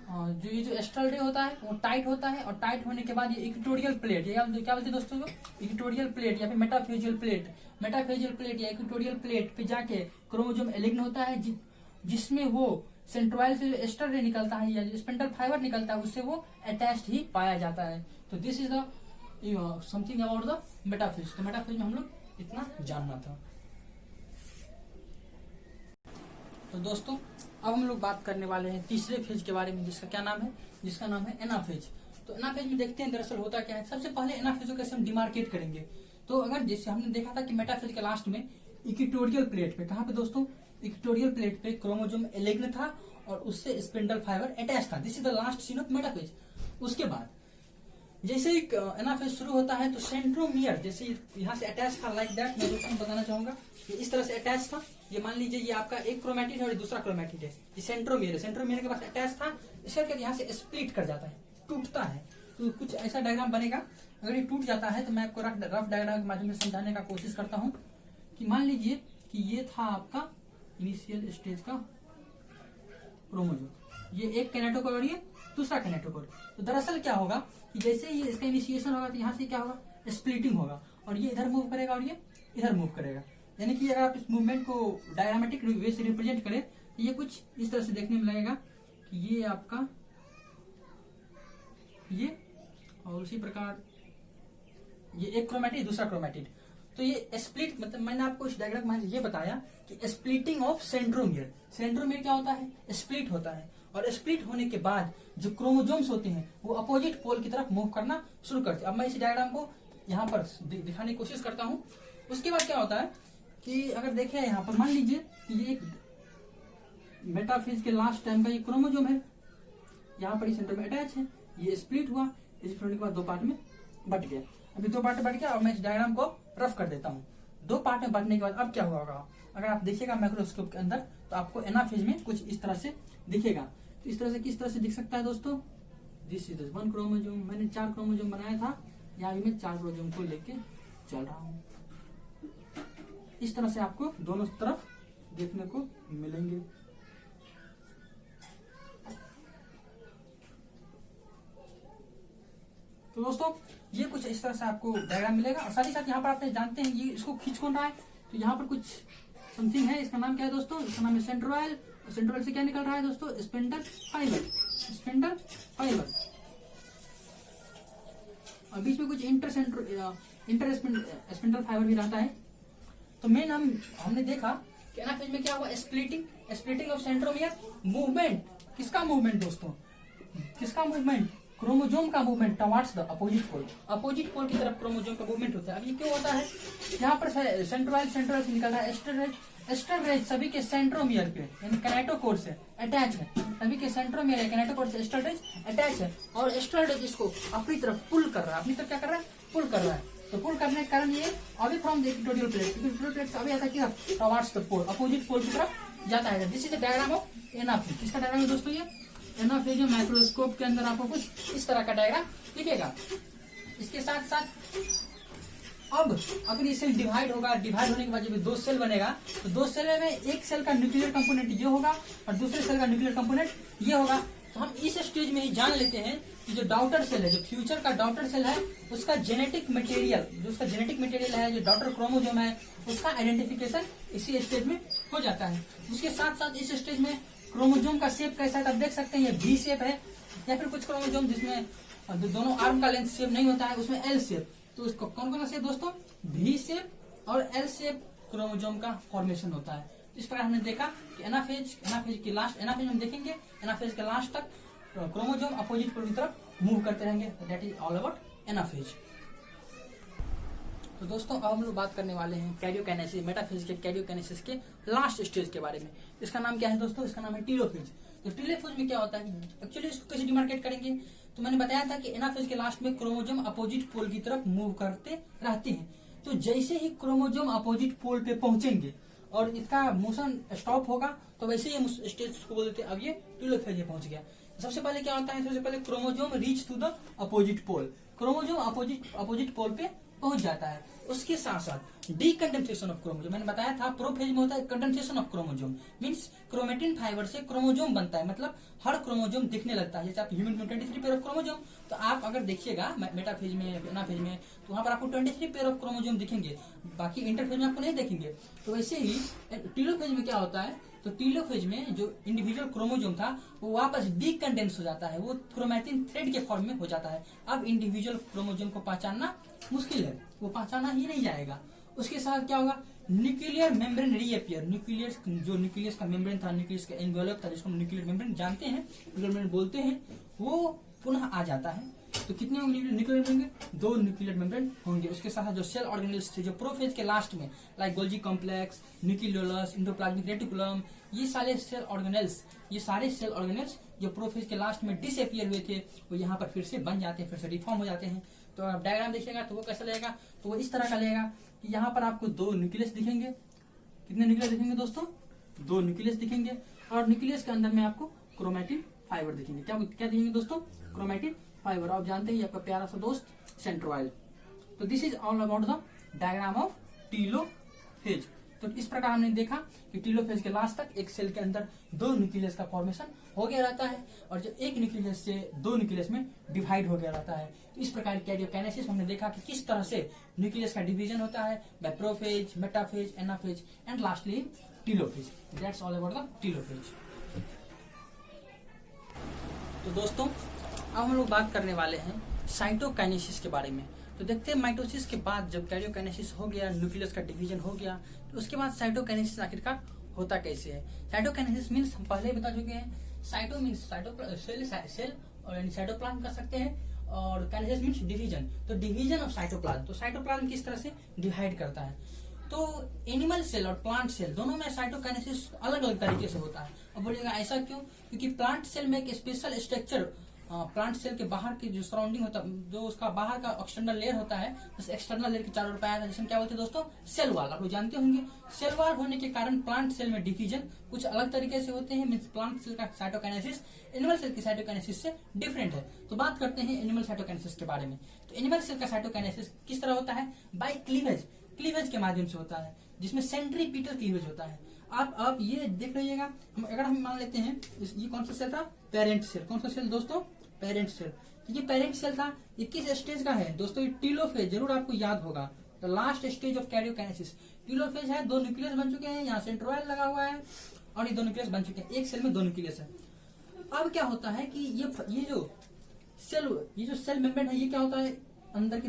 जो एस्ट्रल रे होता है वो टाइट होता है, और टाइट होने के बाद ये इक्वेटोरियल प्लेट, ये क्या बोलते हैं दोस्तों, इक्वेटोरियल प्लेट या फिर मेटाफेजियल प्लेट या इक्वेटोरियल प्लेट पे जाके क्रोमोजोम एलिग्न होता है, जिसमें वो सेंट्रोइड से जो एस्ट्रल रे निकलता है या जो स्पिंडल फाइबर निकलता है उससे वो अटैच्ड ही पाया जाता है। तो this is the something about the metaphase. तो मेटाफेज में हम लोग इतना जानना था। तो दोस्तों, अब हम लोग बात करने वाले हैं तीसरे फेज के बारे में, जिसका नाम है एनाफेज। तो एनाफेज में देखते हैं दरअसल होता क्या है। सबसे पहले एनाफेज को कैसे हम डिमार्केट करेंगे, तो अगर जैसे हमने देखा था कि मेटाफेज के लास्ट में इक्वेटोरियल प्लेट पे, कहाँ पे दोस्तों, इक्वेटोरियल प्लेट पे क्रोमोजोम एलिग्न था और उससे स्पिंडल फाइबर अटैच था। This is the last scene of metaphase. उसके बाद जैसे ही एनाफेज शुरू होता है तो सेंट्रोमियर जैसे यहाँ से अटैच था, लाइक दैट। मैं दोस्तों बताना चाहूंगा ये इस तरह से अटैच था। ये मान लीजिए ये आपका एक क्रोमैटिड है और दूसरा क्रोमैटिड है। ये सेंट्रोमियर है, सेंट्रोमियर के पास अटैच था। इस करके यहाँ से स्प्लिट कर जाता है, टूटता है। तो कुछ ऐसा डायग्राम बनेगा। अगर ये टूट जाता है तो मैं आपको रफ डायग्राम के माध्यम से समझाने का कोशिश करता हूँ कि मान लीजिए कि ये था आपका इनिशियल स्टेज का क्रोमोजोम, ये एक कैनेटोकोर और ये दूसरा कैनेटोकोर। तो दरअसल क्या होगा कि जैसे ही इसका इनिशिएशन होगा तो यहाँ से क्या होगा, स्प्लिटिंग होगा, और ये इधर मूव करेगा और ये इधर मूव करेगा। यानी कि अगर आप इस मूवमेंट को डायग्रामेटिक वे से रिप्रेजेंट करें तो ये कुछ इस तरह से देखने में लगेगा कि ये आपका ये, और उसी प्रकार ये एक क्रोमैटिड दूसरा क्रोमैटिड। तो ये स्प्लिट, मतलब मैंने आपको इस डायग्राम में ये बताया कि स्प्लिटिंग ऑफ सेंट्रोमियर। सेंट्रोमियर क्या होता है, स्प्लिट होता है, और स्प्लिट होने के बाद जो क्रोमोजोम्स होते हैं वो अपोजिट पोल की तरफ मूव करना शुरू करते हैं। अब मैं इस डायग्राम को यहाँ पर दिखाने की कोशिश करता हूँ। उसके बाद क्या होता है कि अगर देखें यहाँ पर, मान लीजिए कि ये एक मेटाफेज के लास्ट टाइम का ये क्रोमोजोम है, यहाँ पर सेंटर में अटैच है, ये स्प्लिट हुआ, स्प्लिट होने के बाद दो पार्ट में बट गया। अभी दो पार्ट में बट गया और मैं इस डायग्राम को रफ कर देता हूँ। दो पार्ट में बटने के बाद अब क्या होगा, अगर आप देखिएगा माइक्रोस्कोप के अंदर तो आपको एनाफेज में कुछ इस तरह से दिखेगा। तो इस तरह से किस तरह से दिख सकता है दोस्तों, दिस इज वन क्रोमोजोम। मैंने 4 क्रोमोजोम बनाया था, यहाँ भी मैं 4 क्रोमोजोम को लेके चल रहा हूँ। इस तरह से आपको दोनों तरफ देखने को मिलेंगे। तो दोस्तों, ये कुछ इस तरह से आपको डायग्राम मिलेगा। और साथ ही साथ यहाँ पर आप जानते हैं ये इसको खींच कौन रहा है, तो यहाँ पर कुछ समथिंग है, इसका नाम क्या है दोस्तों, इसका नाम है सेंट्रोइड। सेंट्रोइड से क्या निकल रहा है दोस्तों, स्पिंडल फाइबर। और बीच में कुछ इंटर स्पिंडल फाइबर भी रहता है। तो मेन हमने देखा कि एनाफेज में क्या हुआ, स्प्लिटिंग ऑफ सेंट्रोमियर। मूवमेंट, किसका मूवमेंट दोस्तों, किसका मूवमेंट, क्रोमोजोम का मूवमेंट टवार्ड्स द अपोजिट पोल की तरफ क्रोमोजोम का मूवमेंट होता है। अब ये क्यों होता है, यहाँ पर सेंट्रोइड से निकल रहा है एस्ट्रल सभी के सेंट्रोमियर पे यानी कैनेटोकोर से अटैच है, सभी के सेंट्रोमियर या कैनेटोकोर से एस्ट्रल अटैच है, और एस्ट्रल इसको अपनी तरफ पुल कर रहा है, अपनी तरफ क्या कर रहा है, पुल कर रहा है। तो पुल करने के कारण ये अभी फ्रॉम द इक्वेटोरियल प्लेट से अभी आता है कि टवार्ड्स द पोल, अपोजिट पोल की तरफ जाता है। This is the diagram of anaphase. किसका डायग्राम है दोस्तों, ये एनाफेज माइक्रोस्कोप के अंदर आपको कुछ इस तरह का डायग्राम दिखेगा। इसके साथ साथ अब अगर ये सेल डिवाइड होगा, डिवाइड होने के बाद जब 2 सेल बनेगा तो 2 सेल में एक सेल का न्यूक्लियर कंपोनेंट ये होगा और दूसरे सेल का न्यूक्लियर कंपोनेंट ये होगा। तो हम इस स्टेज में ही जान लेते हैं कि जो डॉटर सेल है, जो फ्यूचर का डॉटर सेल है, उसका जेनेटिक मटेरियल, जो उसका जेनेटिक मटेरियल है, जो डॉटर क्रोमोसोम है, उसका आइडेंटिफिकेशन इसी स्टेज में हो जाता है। उसके साथ साथ इस स्टेज में क्रोमोसोम का शेप कैसा है आप देख सकते हैं, ये वी शेप है, या फिर कुछ क्रोमोसोम जिसमें दोनों आर्म का लेंथ शेप नहीं होता है, उसमें एल शेप। तो उसको कौन कौन सा शेप दोस्तों, वी शेप और एल शेप क्रोमोसोम का फॉर्मेशन होता है। इस प्रकार हमने देखा कि एनाफेज की लास्ट, एनाफेज हम देखेंगे, एनाफेज के लास्ट तक क्रोमोसोम अपोजिट पोल की तरफ मूव करते रहेंगे। That is all about anaphase. तो दोस्तों अब हम लोग बात करने वाले हैं कैरियोकाइनेसिस, मेटाफेज के कैरियोकाइनेसिस के लास्ट स्टेज के बारे में। इसका नाम क्या है दोस्तों, इसका नाम है टीलोफेज। तो टीलोफेज में क्या होता है, एक्चुअली इसको कैसे डिमार्केट करेंगे, तो मैंने बताया था कि एनाफेज के लास्ट में क्रोमोसोम अपोजिट पोल की तरफ मूव करते रहते हैं। तो जैसे ही क्रोमोसोम अपोजिट पोल पे पहुंचेंगे और इसका मोशन स्टॉप होगा, तो वैसे ही हम उस स्टेज को बोलते हैं अब ये टीलोफेज में पहुंच गया। सबसे पहले क्या होता है, सबसे पहले chromosome reach to the opposite pole, chromosome opposite pole पे पहुंच जाता है। उसके साथ साथ डीकंडेंसेशन ऑफ क्रोमोसोम, मैंने बताया था प्रोफेज में होता है condensation of chromosome, means chromatin fibre से क्रोमोसोम बनता है, मतलब हर क्रोमोसोम दिखने लगता है। जैसे आप ह्यूमन में 23 पेयर ऑफ क्रोमोसोम, तो आप अगर देखिएगा मेटाफेज में, एनाफेज में, तो वहां पर आपको 23 पेयर ऑफ क्रोमोसोम दिखेंगे, बाकी इंटरफेज में आपको नहीं देखेंगे। तो वैसे ही टीलोफेज में क्या होता है, तो टीलोफेज में जो इंडिविजुअल क्रोमोसोम था वो वापस डीकंडेंस हो जाता है, वो क्रोमैटिन थ्रेड के फॉर्म में हो जाता है। अब इंडिविजुअल क्रोमोसोम को पहचानना मुश्किल है, वो पहचाना ही नहीं जाएगा। उसके साथ क्या होगा, न्यूक्लियर मेम्ब्रेन रीअपियर, न्यूक्लियस का मेम्ब्रेन था, न्यूक्लियस का एनवेलप था, जिसको न्यूक्लियर मेम्ब्रेन जानते हैं, न्यूक्लियर मेम्ब्रेन बोलते हैं, वो पुनः आ जाता है। तो कितने होंगे न्यूक्लियर मेम्ब्रेन, 2 न्यूक्लियर मेम्ब्रेन होंगे। उसके साथ जो सेल ऑर्गेनेल्स थे, जो प्रोफेज के लास्ट में, like Golgi complex, nucleolus, endoplasmic reticulum, ये सारे सेल ऑर्गेनेल्स जो प्रोफेज के लास्ट में डिसअपियर हुए थे, वो यहाँ पर फिर से बन जाते हैं, फिर से रिफॉर्म हो जाते हैं। तो आप डायग्राम देखिएगा तो वो कैसा लगेगा, तो वो इस तरह का लगेगा कि यहाँ पर आपको 2 न्यूक्लियस दिखेंगे। कितने न्यूक्लियस दिखेंगे दोस्तों, 2 न्यूक्लियस दिखेंगे, और न्यूक्लियस के अंदर में आपको क्रोमैटिन फाइबर दिखेंगे। क्या दिखेंगे दोस्तों, क्रोमैटिन फाइबर। आप जानते हैं आपका प्यारा सा दोस्त सेंट्रोइड। तो this is all about the diagram of telophase. तो इस प्रकार हमने देखा कि टीलोफेज के लास्ट तक एक सेल के अंदर 2 न्यूक्लियस का फॉर्मेशन हो गया रहता है, और जो एक न्यूक्लियस से 2 न्यूक्लियस में डिवाइड हो गया रहता है। तो इस प्रकार कैरियोकाइनेसिस हमने देखा कि किस तरह से न्यूक्लियस का डिवीजन होता है by prophase, metaphase, anaphase and lastly telophase. That's all about the telophase. तो दोस्तों अब हम लोग बात करने वाले हैं साइटोकाइनेसिस के बारे में। तो देखते हैं माइटोसिस के बाद जब कैरियोकाइनेसिस हो गया, न्यूक्लियस का डिवीजन हो गया, तो उसके बाद साइटोकाइनेसिस आखिरकार होता कैसे है। साइटोकाइनेसिस मीन्स हम पहले ही बता चुके हैं, साइटो मीन्स सेल और साइटोप्लाज्म कर सकते हैं, और काइनेसिस मीन्स डिवीजन। तो डिवीजन ऑफ साइटोप्लाज्म, तो साइटोप्लाज्म किस तरह से डिवाइड करता है। तो एनिमल सेल और प्लांट सेल दोनों में साइटोकाइनेसिस अलग अलग तरीके से होता है। अब बोलिएगा ऐसा क्यों, क्योंकि प्लांट सेल में एक स्पेशल स्ट्रक्चर, प्लांट सेल के बाहर की जो सराउंडिंग होता है, जो उसका बाहर का एक्सटर्नल लेयर होता है, उस एक्सटर्नल लेयर के चारों ओर पाया था, जिसमें क्या बोलते हैं दोस्तों, सेल वॉल। आप लोग जानते होंगे सेल वॉल होने के कारण प्लांट सेल में डिवीजन कुछ अलग तरीके से होते हैं। मींस प्लांट सेल का साइटोकाइनेसिस एनिमल सेल की साइटोकाइनेसिस से डिफरेंट है। तो बात करते हैं एनिमल साइटोकाइनेसिस के बारे में। तो एनिमल सेल का साइटोकाइनेसिस किस तरह होता है, बाय क्लीवेज के माध्यम से होता है, जिसमें सेंट्रीपिटल क्लीवेज होता है। आप ये देख लीजिएगा, अगर हम मान लेते हैं ये कौन सा सेल था, पेरेंट सेल। कौन सा सेल दोस्तों, पेरेंट सेल। ये पेरेंट सेल था, ये किस स्टेज का है दोस्तों, ये टीलोफेज, जरूर आपको याद होगा। The last stage of karyokinesis telophase है। 2 न्यूक्लियस बन चुके हैं, यहाँ सेंट्रोइड लगा हुआ है, और ये 2 न्यूक्लियस बन चुके हैं, एक सेल में 2 न्यूक्लियस है। अब क्या होता है कि ये जो सेल मेम्ब्रेन है, ये क्या होता है, अंदर की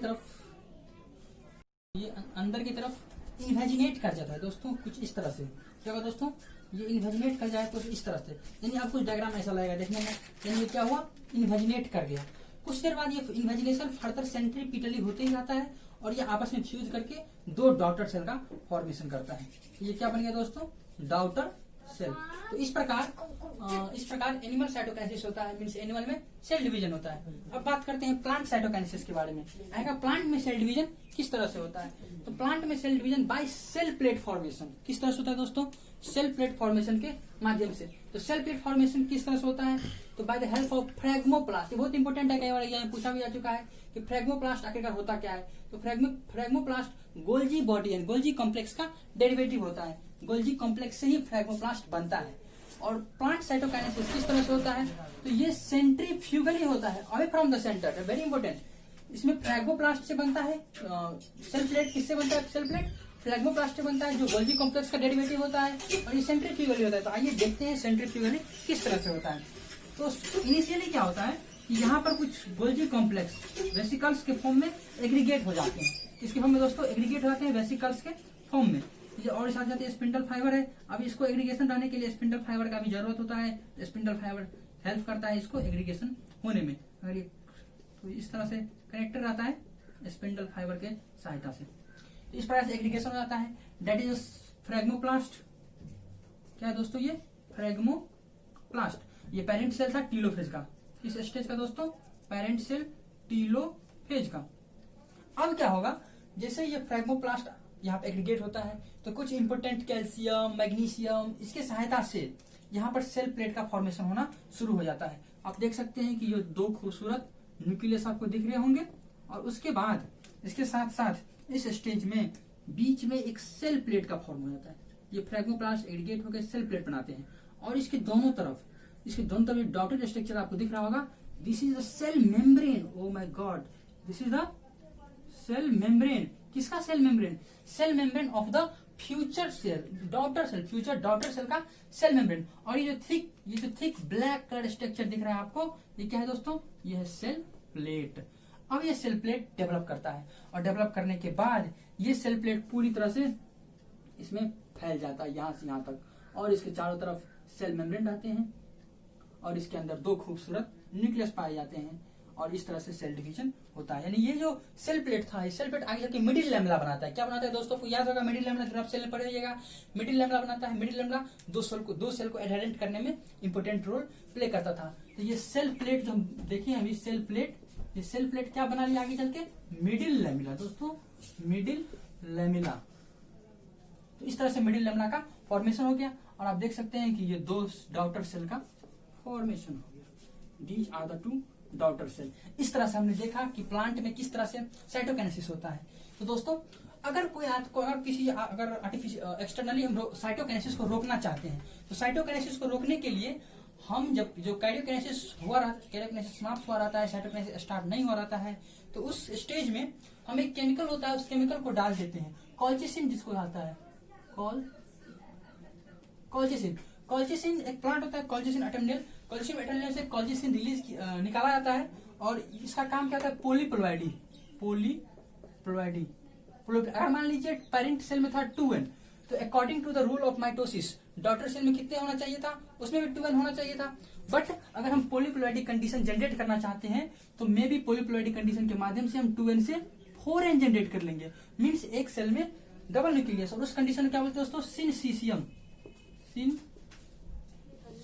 तरफ इन्वेजिनेट कर जाता है दोस्तों, कुछ इस तरह से। क्या होगा दोस्तों, ये इन्वेजिनेट कर जाए तो इस तरह से, यानी आपको डायग्राम ऐसा लगेगा देखने में, यानी ये क्या हुआ, इन्वेजिनेट कर गया। कुछ देर बाद ये इन्वेजिनेशन फर्दर सेंट्रीपिटली होते ही जाता है, और ये आपस में फ्यूज करके 2 डॉटर सेल का फॉर्मेशन करता है। ये क्या बन गया दोस्तों, डॉटर सेल। तो इस प्रकार एनिमल साइटोकाइनेसिस होता है, मींस एनिमल में सेल डिवीजन होता है। अब बात करते हैं प्लांट साइटोकाइनेसिस के बारे में। आएगा प्लांट में सेल डिवीजन किस तरह से होता है। तो प्लांट में cell division by cell plate formation किस तरह से होता है दोस्तों, सेल प्लेट फॉर्मेशन के माध्यम से। तो सेल प्लेट फॉर्मेशन किस तरह से होता है, तो बाय द हेल्प ऑफ फ्रेगमोप्लास्ट। ये बहुत इंपॉर्टेंट है, कई बार एग्जाम में पूछा भी जा चुका है कि फ्रेगमोप्लास्ट आखिरकार होता क्या है। तो phragmoplast Golgi body and Golgi complex का डेरिवेटिव होता है। गोल्जी कॉम्प्लेक्स से ही फ्रेगमोप्लास्ट बनता है। और प्लांट साइटोकाइनेसिस किस तरह से होता है, तो ये सेंट्रीफ्यूगली होता है, away from the centre, very important. इसमें फ्लैग्मोप्लास्ट से बनता है सेल प्लेट, किससे बनता है सेल प्लेट, फ्लैग्मोप्लास्ट से बनता है जो गोल्जी कॉम्प्लेक्स का डेरिवेटिव होता है, और ये सेंट्रीफ्यूगली होता है। तो आइए देखते हैं सेंट्रीफ्यूगली किस तरह से होता है। तो इनिशियली क्या होता है कि यहाँ पर कुछ गोल्जी कॉम्प्लेक्स वेसिकल्स के फॉर्म में एग्रीगेट हो जाते हैं। किसके फॉर्म में दोस्तों, एग्रीगेट हो जाते हैं वेसिकल्स के फॉर्म में। और साथ साथ स्पिंडल फाइबर है। अब इसको एग्रीगेशन रहने के लिए स्पिंडल फाइबर का भी जरूरत होता है। स्पिंडल फाइबर हेल्प करता है इसको एग्रीगेशन होने में। अगर ये तो इस तरह से कनेक्टेड रहता है स्पिंडल फाइबर के सहायता से, इस प्रकार से एग्रीगेशन हो जाता है। That is phragmoplast. क्या है दोस्तों, ये फ्रैग्मोप्लास्ट। ये पेरेंट सेल था टीलोफेज का, किस स्टेज का दोस्तों, पेरेंट सेल टीलोफेज का। अब क्या होगा, जैसे ये फ्रैग्मोप्लास्ट यहाँ पे एग्रीगेट होता है तो कुछ इंपोर्टेंट कैल्शियम, मैग्नीशियम, इसके सहायता से यहाँ पर सेल प्लेट का फॉर्मेशन होना शुरू हो जाता है। आप देख सकते हैं कि ये दो खूबसूरत न्यूक्लियस आपको दिख रहे होंगे, और उसके बाद इसके साथ साथ इस स्टेज में बीच में एक सेल प्लेट का फॉर्म हो जाता है। ये फ्रैग्मोप्लास्ट एग्रीगेट होकर सेल प्लेट बनाते हैं, और इसके दोनों तरफ डॉटेड स्ट्रक्चर आपको दिख रहा होगा। This is the cell membrane. Oh my God, this is the cell membrane. किसका cell membrane, cell membrane of the future cell, daughter cell, future daughter cell का सेल मेम्ब्रेन। और ये जो थिक ब्लैक कलर स्ट्रक्चर दिख रहा है आपको, ये क्या है दोस्तों, ये है सेल प्लेट। अब ये सेल प्लेट डेवलप करता है, और डेवलप करने के बाद ये सेल प्लेट पूरी तरह से इसमें फैल जाता है यहां से यहां तक, और इसके चारों तरफ सेल मेम्ब्रेन रहते हैं, और इसके अंदर दो खूबसूरत न्यूक्लियस पाए जाते हैं, और इस तरह से सेल डिवीजन होता है। यानी ये जो सेल प्लेट था, ये सेल प्लेट आगे जाके मिडिल लैमेला बनाता है। क्या बनाता है दोस्तों, को याद होगा मिडिल लैमेला, जब आप सेल पढ़िएगा मिडिल लैमेला बनाता है। मिडिल लैमेला दो सेल को एडहेरेंट करने में इंपोर्टेंट रोल प्ले करता था। तो ये सेल प्लेट जो देखिए अभी सेल प्लेट, ये सेल प्लेट क्या बना लिया आगे चल के, मिडिल लैमेला दोस्तों, मिडिल लैमेला। तो इस तरह से मिडिल लैमेला का फॉर्मेशन हो गया, और आप देख सकते हैं कि ये दो डॉटर सेल का फॉर्मेशन हो गया। These are the two daughter cell. इस तरह से हमने देखा कि प्लांट में किस तरह से साइटोकाइनेसिस होता है। तो दोस्तों अगर अगर आर्टिफिशियल एक्सटर्नली हम साइटोकाइनेसिस को रोकना चाहते हैं, तो साइटोकाइनेसिस को रोकने के लिए हम जब जो कैरियोकाइनेसिस समाप्त हुआ रहता है, साइटोकाइनेसिस स्टार्ट नहीं हो रहा है, तो उस स्टेज में हम एक केमिकल होता है, उस केमिकल को डाल देते हैं, कॉल्चिसिन जिसको आता है, कॉल्चिसिन एक प्लांट होता है, कॉल्चिसिन अटेमनेल से कॉल्चिसिन रिलीज निकाला जाता है, और इसका काम क्या होता है, पोलीप्लोइडी। अगर मान लीजिए पेरेंट सेल में था 2n, तो according to the rule of mitosis daughter cell में कितने होना चाहिए था, उसमें भी 2n होना चाहिए था। बट अगर हम पोलीप्लोइडी कंडीशन जनरेट करना चाहते हैं, तो मे बी पोलीप्लोइडी कंडीशन के माध्यम से हम 2n से 4n जनरेट कर लेंगे। मीन्स एक सेल में डबल न्यूक्लियस, और उस कंडीशन क्या बोलते हैं दोस्तों,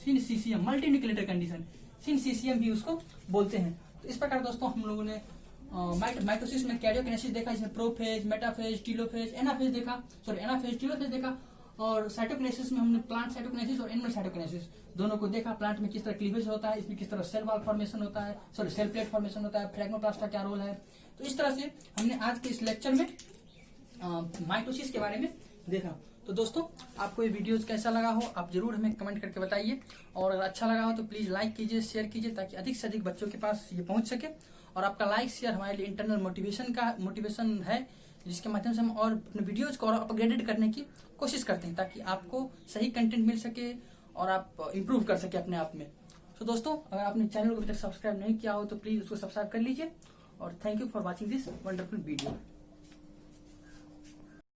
सिनसीसियम मल्टी न्यूक्लिएटेड कंडीशन, सिनसीसियम भी उसको बोलते हैं। तो इस प्रकार दोस्तों हम लोगों ने माइटोसिस में कैरियोकाइनेसिस देखा, इसमें prophase, metaphase, telophase, anaphase telophase देखा, और साइटोकाइनेसिस में हमने प्लांट साइटोकाइनेसिस और एनिमल साइटोकाइनेसिस दोनों को देखा। प्लांट में किस तरह क्लीवेज होता है, इसमें किस तरह सेल वॉल फॉर्मेशन होता है, सेल प्लेट फॉर्मेशन होता है, फ्रैग्मोप्लास्ट का क्या रोल है। तो इस तरह से हमने आज के इस लेक्चर में माइटोसिस के बारे में देखा। तो दोस्तों आपको ये वीडियो कैसा लगा हो आप जरूर हमें कमेंट करके बताइए, और अगर अच्छा लगा हो तो प्लीज लाइक कीजिए, शेयर कीजिए, ताकि अधिक से अधिक बच्चों के पास ये पहुंच सके। और आपका लाइक शेयर हमारे लिए इंटरनल मोटिवेशन है, जिसके माध्यम से हम और अपने वीडियोज को और अपग्रेडेड करने की कोशिश करते हैं, ताकि आपको सही कंटेंट मिल सके और आप इम्प्रूव कर सके अपने आप में। तो दोस्तों अगर आपने चैनल को अभी तक सब्सक्राइब नहीं किया हो तो प्लीज उसको सब्सक्राइब कर लीजिए, और thank you for watching this wonderful video.